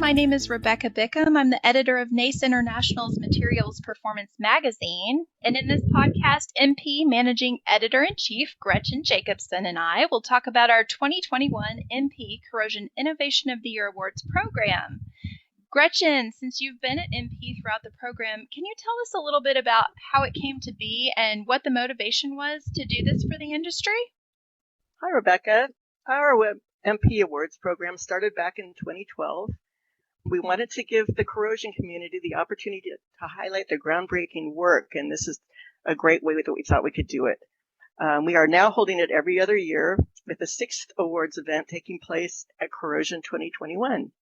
My name is Rebecca Bickham. I'm the editor of NACE International's Materials Performance magazine. And in this podcast, MP Managing Editor-in-Chief Gretchen Jacobson and I will talk about our 2021 MP Corrosion Innovation of the Year Awards program. Gretchen, since you've been at MP throughout the program, can you tell us a little bit about how it came to be and what the motivation was to do this for the industry? Hi, Rebecca. Our MP Awards program started back in 2012. We wanted to give the corrosion community the opportunity to highlight their groundbreaking work, and this is a great way that we thought we could do it. We are now holding it every other year with the 6th awards event taking place at Corrosion 2021.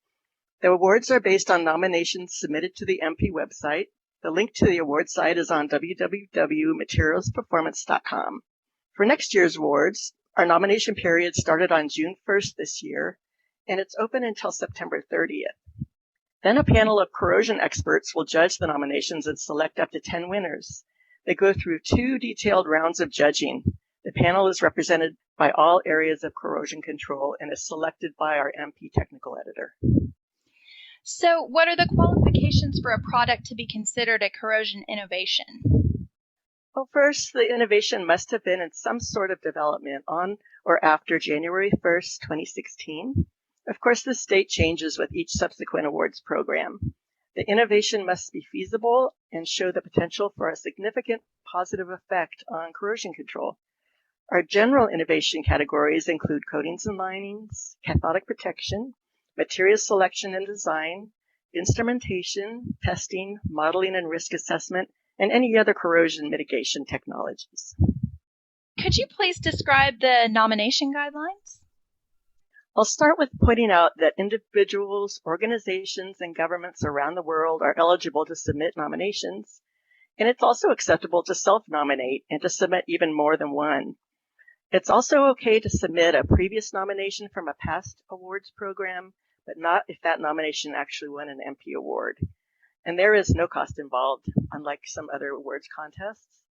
The awards are based on nominations submitted to the MP website. The link to the award site is on www.materialsperformance.com. For next year's awards, our nomination period started on June 1st this year, and it's open until September 30th. Then a panel of corrosion experts will judge the nominations and select up to 10 winners. They go through 2 detailed rounds of judging. The panel is represented by all areas of corrosion control and is selected by our MP technical editor. So what are the qualifications for a product to be considered a corrosion innovation? Well, first, the innovation must have been in some sort of development on or after January 1st, 2016. Of course, this date changes with each subsequent awards program. The innovation must be feasible and show the potential for a significant positive effect on corrosion control. Our general innovation categories include coatings and linings, cathodic protection, material selection and design, instrumentation, testing, modeling and risk assessment, and any other corrosion mitigation technologies. Could you please describe the nomination guidelines? I'll start with pointing out that individuals, organizations, and governments around the world are eligible to submit nominations, and it's also acceptable to self-nominate and to submit even more than one. It's also okay to submit a previous nomination from a past awards program, but not if that nomination actually won an MP award. And there is no cost involved, unlike some other awards contests.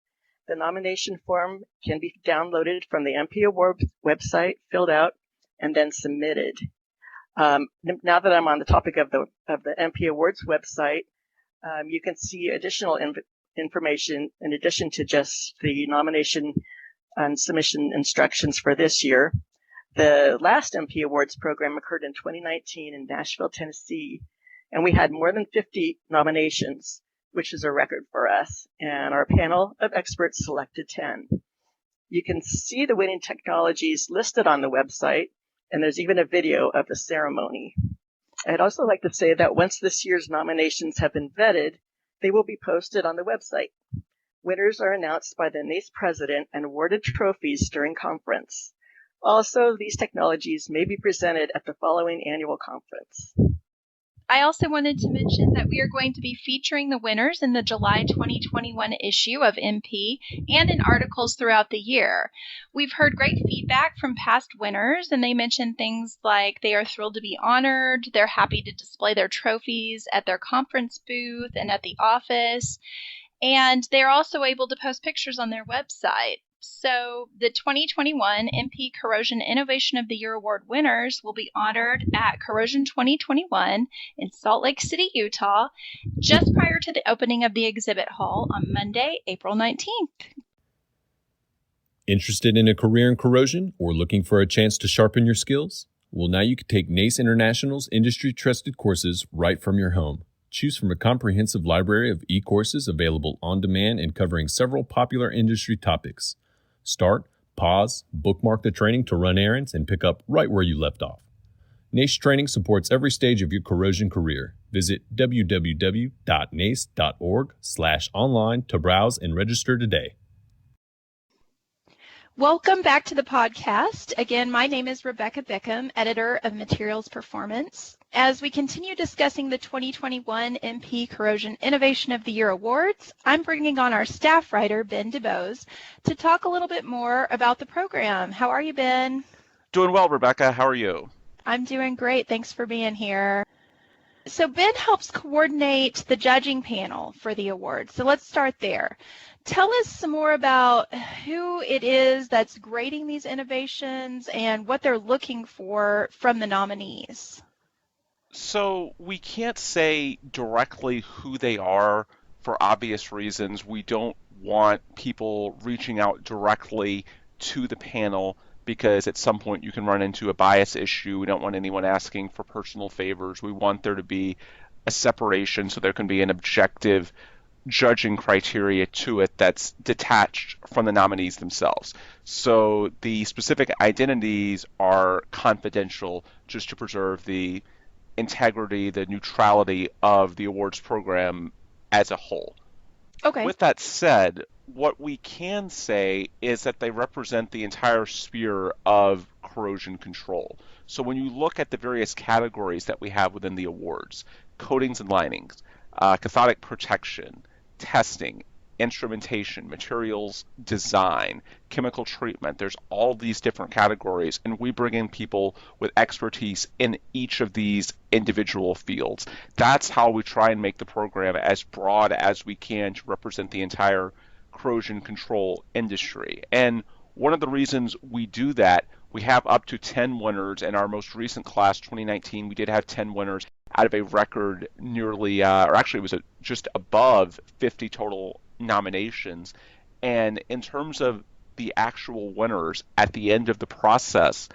The nomination form can be downloaded from the MP Awards website, filled out, and then submitted. Now that I'm on the topic of the MP Awards website, you can see additional information in addition to just the nomination and submission instructions for this year. The last MP Awards program occurred in 2019 in Nashville, Tennessee, and we had more than 50 nominations, which is a record for us, and our panel of experts selected 10. You can see the winning technologies listed on the website, and there's even a video of the ceremony. I'd also like to say that once this year's nominations have been vetted, they will be posted on the website. Winners are announced by the NACE president and awarded trophies during conference. Also, these technologies may be presented at the following annual conference. I also wanted to mention that we are going to be featuring the winners in the July 2021 issue of MP and in articles throughout the year. We've heard great feedback from past winners, and they mentioned things like they are thrilled to be honored, they're happy to display their trophies at their conference booth and at the office, and they're also able to post pictures on their website. So the 2021 MP Corrosion Innovation of the Year Award winners will be honored at Corrosion 2021 in Salt Lake City, Utah, just prior to the opening of the exhibit hall on Monday, April 19th. Interested in a career in corrosion or looking for a chance to sharpen your skills? Well, now you can take NACE International's industry-trusted courses right from your home. Choose from a comprehensive library of e-courses available on demand and covering several popular industry topics. Start, pause, bookmark the training to run errands, and pick up right where you left off. NACE training supports every stage of your corrosion career. Visit www.nace.org/online to browse and register today. Welcome back to the podcast. Again, my name is Rebecca Bickham, editor of Materials Performance. As we continue discussing the 2021 MP Corrosion Innovation of the Year Awards, I'm bringing on our staff writer, Ben DeBose, to talk a little bit more about the program. How are you, Ben? Doing well, Rebecca. How are you? I'm doing great. Thanks for being here. So Ben helps coordinate the judging panel for the awards. So let's start there. Tell us some more about who it is that's grading these innovations and what they're looking for from the nominees. So we can't say directly who they are for obvious reasons. We don't want people reaching out directly to the panel because at some point you can run into a bias issue. We don't want anyone asking for personal favors. We want there to be a separation so there can be an objective judging criteria to it that's detached from the nominees themselves. So the specific identities are confidential just to preserve the integrity, the neutrality of the awards program as a whole. Okay. With that said, what we can say is that they represent the entire sphere of corrosion control. So when you look at the various categories that we have within the awards, coatings and linings, cathodic protection, testing, instrumentation, materials design, chemical treatment, there's all these different categories, and we bring in people with expertise in each of these individual fields. That's how we try and make the program as broad as we can to represent the entire corrosion control industry. And one of the reasons we do that, we have up to 10 winners. In our most recent class, 2019, we did have 10 winners out of a record nearly, or actually it was just above 50 total nominations. And in terms of the actual winners at the end of the process,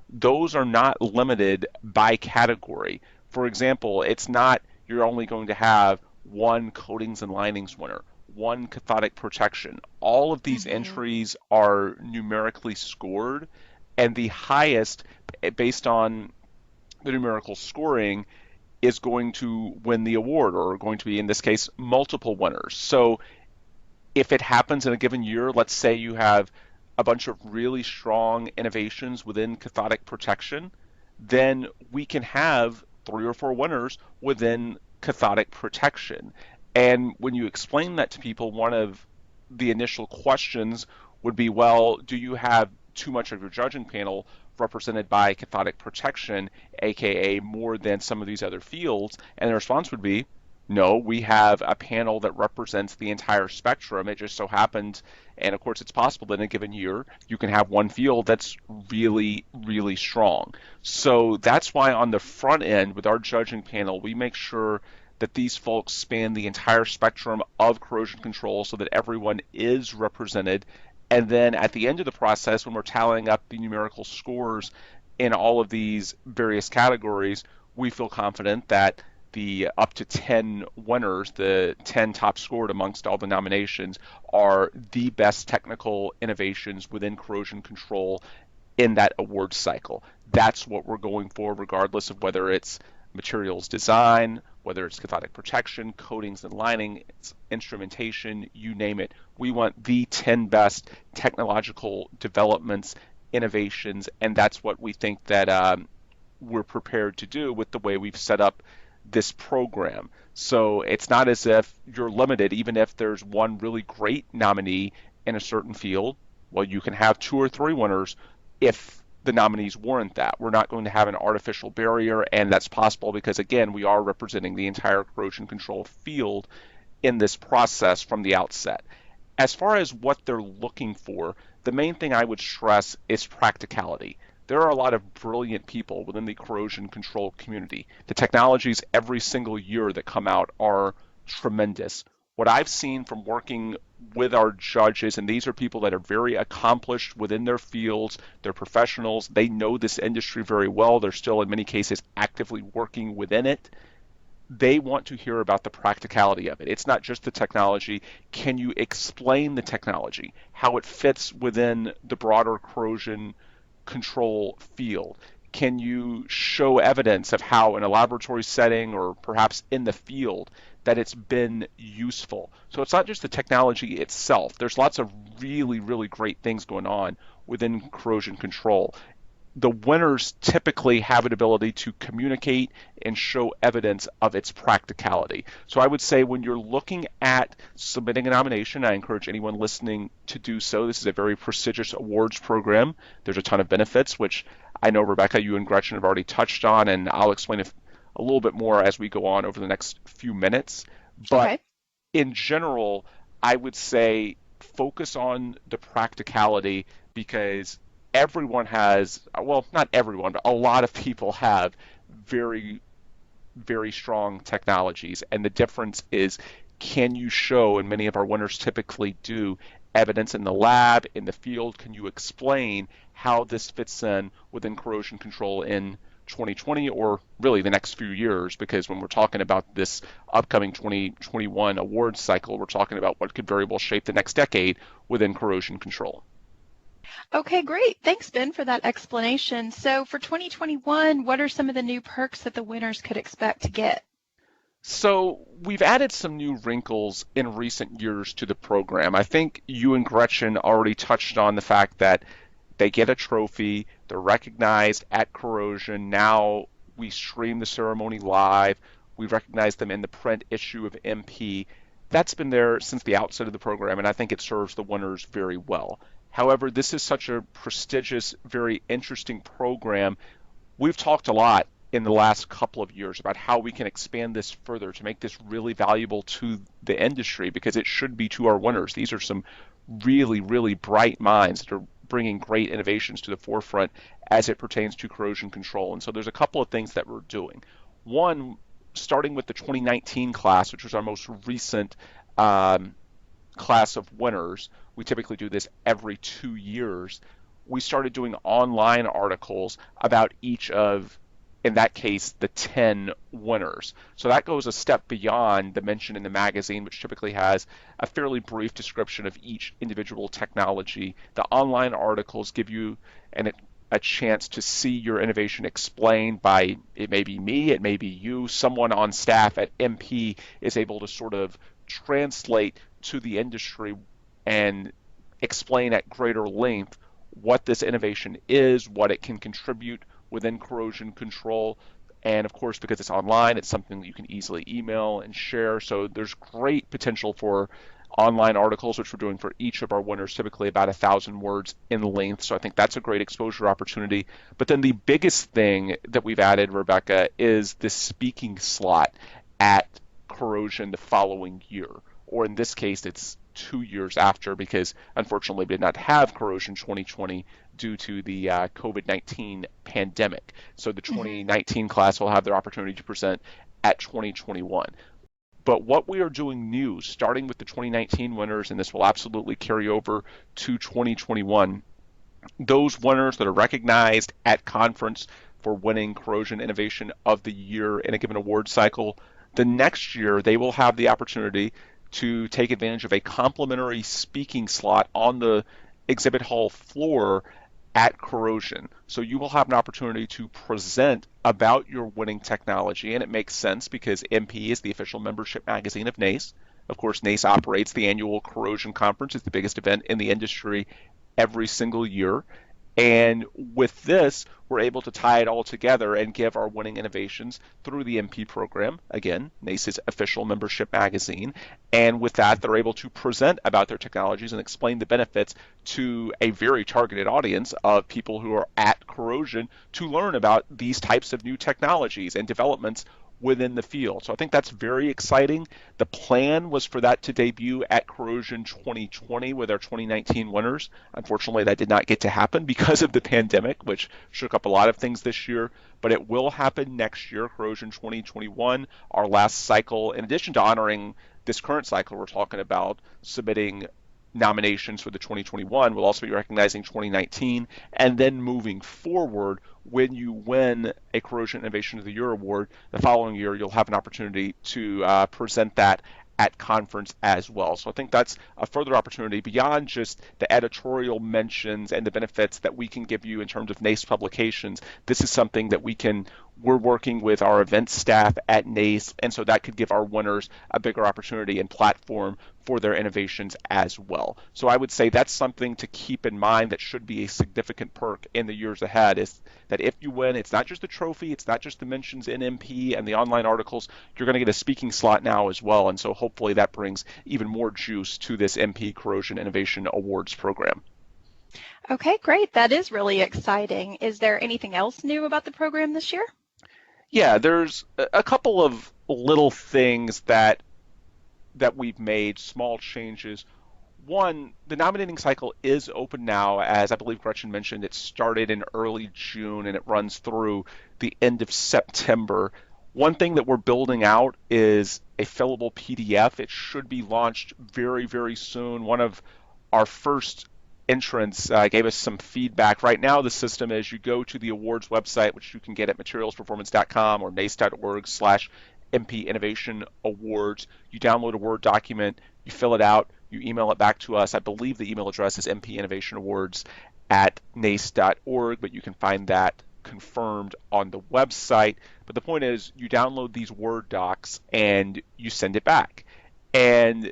those are not limited by category. For example, it's not you're only going to have one coatings and linings winner, one cathodic protection. All of these entries are numerically scored, and the highest, based on the numerical scoring, is going to win the award, or going to be, in this case, multiple winners. So if it happens in a given year, let's say you have a bunch of really strong innovations within cathodic protection, then we can have 3 or 4 winners within cathodic protection. And when you explain that to people, one of the initial questions would be, well, do you have too much of your judging panel represented by cathodic protection, aka more than some of these other fields? And the response would be, no, we have a panel that represents the entire spectrum. It just so happens, and of course it's possible that in a given year you can have one field that's really, really strong. So that's why on the front end with our judging panel, we make sure that these folks span the entire spectrum of corrosion control so that everyone is represented. And then at the end of the process, when we're tallying up the numerical scores in all of these various categories, we feel confident that the up to 10 winners, the 10 top scored amongst all the nominations, are the best technical innovations within corrosion control in that awards cycle. That's what we're going for, regardless of whether it's materials design, whether it's cathodic protection, coatings and lining, it's instrumentation, you name it. We want the 10 best technological developments, innovations, and that's what we think that we're prepared to do with the way we've set up this program. So it's not as if you're limited, even if there's one really great nominee in a certain field. Well, you can have 2 or 3 winners if the nominees warrant that. We're not going to have an artificial barrier, and that's possible because, again, we are representing the entire corrosion control field in this process from the outset. As far as what they're looking for, the main thing I would stress is practicality. There are a lot of brilliant people within the corrosion control community. The technologies every single year that come out are tremendous. What I've seen from working with our judges, and these are people that are very accomplished within their fields, they're professionals, they know this industry very well, they're still in many cases actively working within it. They want to hear about the practicality of it. It's not just the technology. Can you explain the technology, how it fits within the broader corrosion control field? Can you show evidence of how in a laboratory setting or perhaps in the field that it's been useful? So it's not just the technology itself. There's lots of really, really great things going on within corrosion control. The winners typically have an ability to communicate and show evidence of its practicality. So I would say when you're looking at submitting a nomination, I encourage anyone listening to do so. This is a very prestigious awards program. There's a ton of benefits, which I know, Rebecca, you and Gretchen have already touched on, and I'll explain a little bit more as we go on over the next few minutes. But Okay. in general, I would say focus on the practicality because everyone has, well, not everyone, but a lot of people have very very strong technologies. And the difference is, can you show, and many of our winners typically do, evidence in the lab, in the field? Can you explain how this fits in within corrosion control in 2020 or really the next few years? Because when we're talking about this upcoming 2021 awards cycle, we're talking about what could very well shape the next decade within corrosion control. Okay, great. Thanks, Ben, for that explanation. So for 2021, what are some of the new perks that the winners could expect to get? So we've added some new wrinkles in recent years to the program. I think you and Gretchen already touched on the fact that they get a trophy, they're recognized at Corrosion. Now we stream the ceremony live. We recognize them in the print issue of MP. That's been there since the outset of the program, and I think it serves the winners very well. However, this is such a prestigious, very interesting program. We've talked a lot in the last couple of years about how we can expand this further to make this really valuable to the industry, because it should be to our winners. These are some really, really bright minds that are bringing great innovations to the forefront as it pertains to corrosion control. And so there's a couple of things that we're doing. One, starting with the 2019 class, which was our most recent class of winners. We typically do this every 2 years. We started doing online articles about each of, in that case, the 10 winners. So that goes a step beyond the mention in the magazine, which typically has a fairly brief description of each individual technology. The online articles give you a chance to see your innovation explained by, it may be me, it may be you, someone on staff at MP is able to sort of translate to the industry and explain at greater length what this innovation is, what it can contribute within corrosion control. And of course, because it's online, it's something that you can easily email and share. So there's great potential for online articles, which we're doing for each of our winners, typically about 1,000 words in length. So I think that's a great exposure opportunity. But then the biggest thing that we've added, Rebecca, is the speaking slot at Corrosion the following year. Or in this case, it's 2 years after, because unfortunately we did not have Corrosion 2020 due to the COVID-19 pandemic. So the 2019 class will have their opportunity to present at 2021. But what we are doing new, starting with the 2019 winners, and this will absolutely carry over to 2021, those winners that are recognized at conference for winning Corrosion Innovation of the Year in a given award cycle, the next year they will have the opportunity to take advantage of a complimentary speaking slot on the exhibit hall floor at Corrosion. So you will have an opportunity to present about your winning technology, and it makes sense because MP is the official membership magazine of NACE. Of course, NACE operates the annual Corrosion Conference. It's the biggest event in the industry every single year. And with this, we're able to tie it all together and give our winning innovations through the MP program, again, NACE's official membership magazine. And with that, they're able to present about their technologies and explain the benefits to a very targeted audience of people who are at Corrosion to learn about these types of new technologies and developments within the field. So I think that's very exciting. The plan was for that to debut at Corrosion 2020 with our 2019 winners. Unfortunately, that did not get to happen because of the pandemic, which shook up a lot of things this year, but it will happen next year, Corrosion 2021, our last cycle. In addition to honoring this current cycle, we're talking about submitting nominations for the 2021. We'll also be recognizing 2019, and then moving forward, when you win a Corrosion Innovation of the Year award, the following year you'll have an opportunity to present that at conference as well. So I think that's a further opportunity beyond just the editorial mentions and the benefits that we can give you in terms of NACE publications. This is something that we're working with our events staff at NACE, and so that could give our winners a bigger opportunity and platform for their innovations as well. So I would say that's something to keep in mind that should be a significant perk in the years ahead, is that if you win, it's not just the trophy, it's not just the mentions in MP and the online articles, you're going to get a speaking slot now as well. And so hopefully that brings even more juice to this MP Corrosion Innovation Awards program. Okay, great. That is really exciting. Is there anything else new about the program this year? Yeah, there's a couple of little things that we've made, small changes. One, the nominating cycle is open now. As I believe Gretchen mentioned, it started in early June and it runs through the end of September. One thing that we're building out is a fillable PDF. It should be launched very, very soon. One of our first entrants gave us some feedback. Right now, the system is you go to the awards website, which you can get at materialsperformance.com or nace.org/MP Innovation Awards. You download a Word document, you fill it out, you email it back to us. I believe the email address is mpinnovationawards@nace.org, but you can find that confirmed on the website. But the point is, you download these Word docs and you send it back. And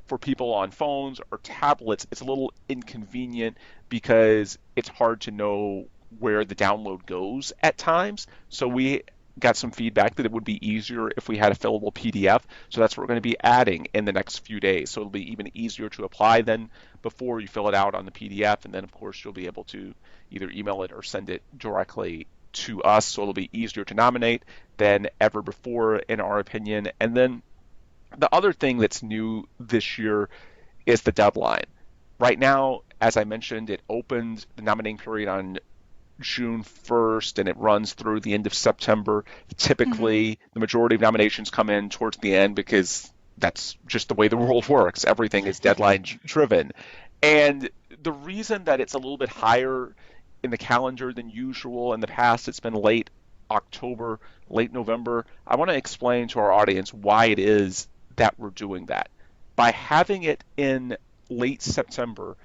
for people on phones or tablets, it's a little inconvenient because it's hard to know where the download goes at times. So we got some feedback that it would be easier if we had a fillable PDF. So that's what we're going to be adding in the next few days. So it'll be even easier to apply than before. You fill it out on the PDF, and then of course you'll be able to either email it or send it directly to us. So it'll be easier to nominate than ever before, in our opinion. And then the other thing that's new this year is the deadline. Right now, as I mentioned, it opened the nominating period on June 1st and it runs through the end of September. Typically, the majority of nominations come in towards the end because that's just the way the world works. Everything is deadline driven. And the reason that it's a little bit higher in the calendar than usual, in the past it's been late October, late November, I want to explain to our audience why it is that we're doing that. By having it in late September,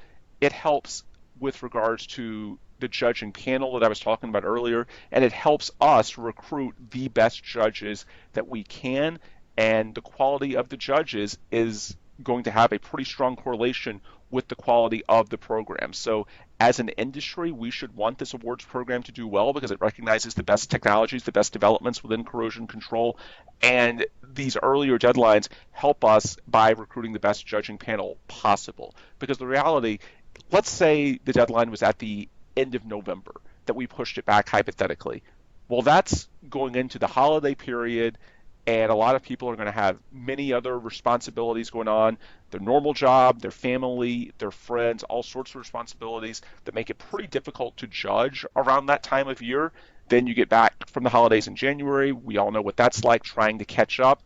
it helps with regards to the judging panel that I was talking about earlier, and it helps us recruit the best judges that we can, and the quality of the judges is going to have a pretty strong correlation with the quality of the program. So as an industry, we should want this awards program to do well because it recognizes the best technologies, the best developments within corrosion control, and these earlier deadlines help us by recruiting the best judging panel possible. Because the reality, let's say the deadline was at the end of November, that we pushed it back hypothetically. Well, that's going into the holiday period, and a lot of people are going to have many other responsibilities going on, their normal job, their family, their friends, all sorts of responsibilities that make it pretty difficult to judge around that time of year. Then you get back from the holidays in January. We all know what that's like, trying to catch up.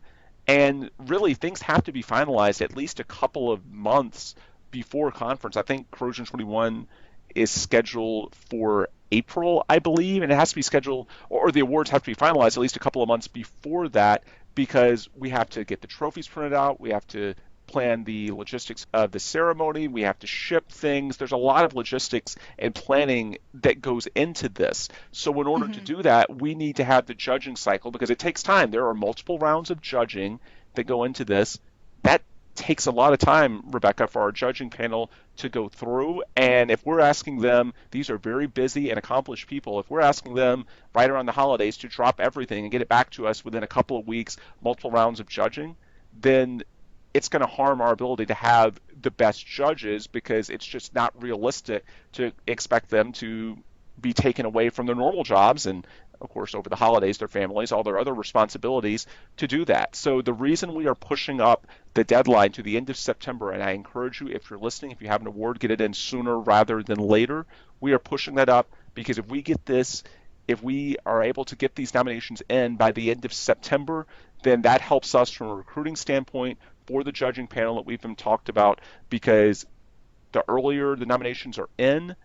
And really, things have to be finalized at least a couple of months before conference. I think Corrosion 21 is scheduled for April, I believe, and it has to be scheduled, or the awards have to be finalized at least a couple of months before that, because we have to get the trophies printed out, we have to plan the logistics of the ceremony, we have to ship things. There's a lot of logistics and planning that goes into this. So in order to do that, we need to have the judging cycle, because it takes time. There are multiple rounds of judging that go into this. That takes a lot of time, Rebecca, for our judging panel to go through. And if we're asking them, these are very busy and accomplished people, if we're asking them right around the holidays to drop everything and get it back to us within a couple of weeks, multiple rounds of judging, then it's going to harm our ability to have the best judges, because it's just not realistic to expect them to be taken away from their normal jobs and, of course, over the holidays, their families, all their other responsibilities to do that. So the reason we are pushing up the deadline to the end of September, and I encourage you, if you're listening, if you have an award, get it in sooner rather than later. We are pushing that up because if we are able to get these nominations in by the end of September, then that helps us from a recruiting standpoint for the judging panel that we've been talked about, because the earlier the nominations are in,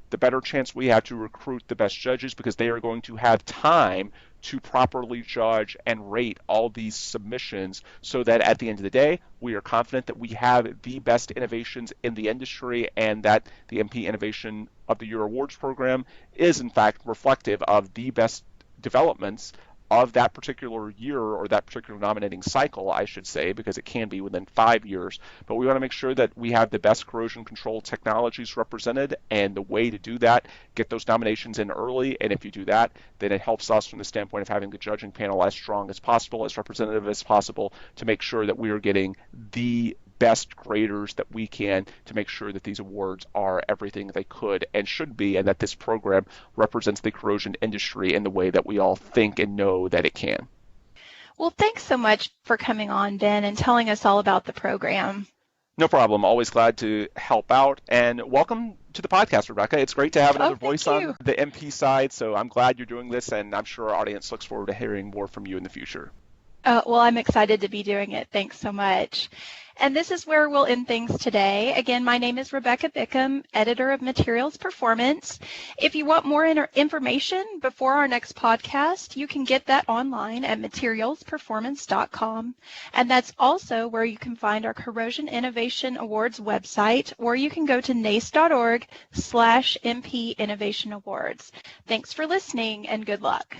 the better chance we have to recruit the best judges, because they are going to have time to properly judge and rate all these submissions, so that at the end of the day, we are confident that we have the best innovations in the industry, and that the MP Innovation of the Year Awards program is in fact reflective of the best developments of that particular year, or that particular nominating cycle, I should say, because it can be within 5 years. But we want to make sure that we have the best corrosion control technologies represented, and the way to do that, get those nominations in early. And if you do that, then it helps us from the standpoint of having the judging panel as strong as possible, as representative as possible, to make sure that we are getting the best graders that we can, to make sure that these awards are everything they could and should be, and that this program represents the corrosion industry in the way that we all think and know that it can. Well, thanks so much for coming on, Ben, and telling us all about the program. No problem. Always glad to help out. And welcome to the podcast, Rebecca. It's great to have another voice on the MP side. So I'm glad you're doing this, and I'm sure our audience looks forward to hearing more from you in the future. Well, I'm excited to be doing it. Thanks so much. And this is where we'll end things today. Again, my name is Rebecca Bickham, editor of Materials Performance. If you want more information before our next podcast, you can get that online at materialsperformance.com. And that's also where you can find our Corrosion Innovation Awards website, or you can go to nace.org/MP Innovation Awards. Thanks for listening, and good luck.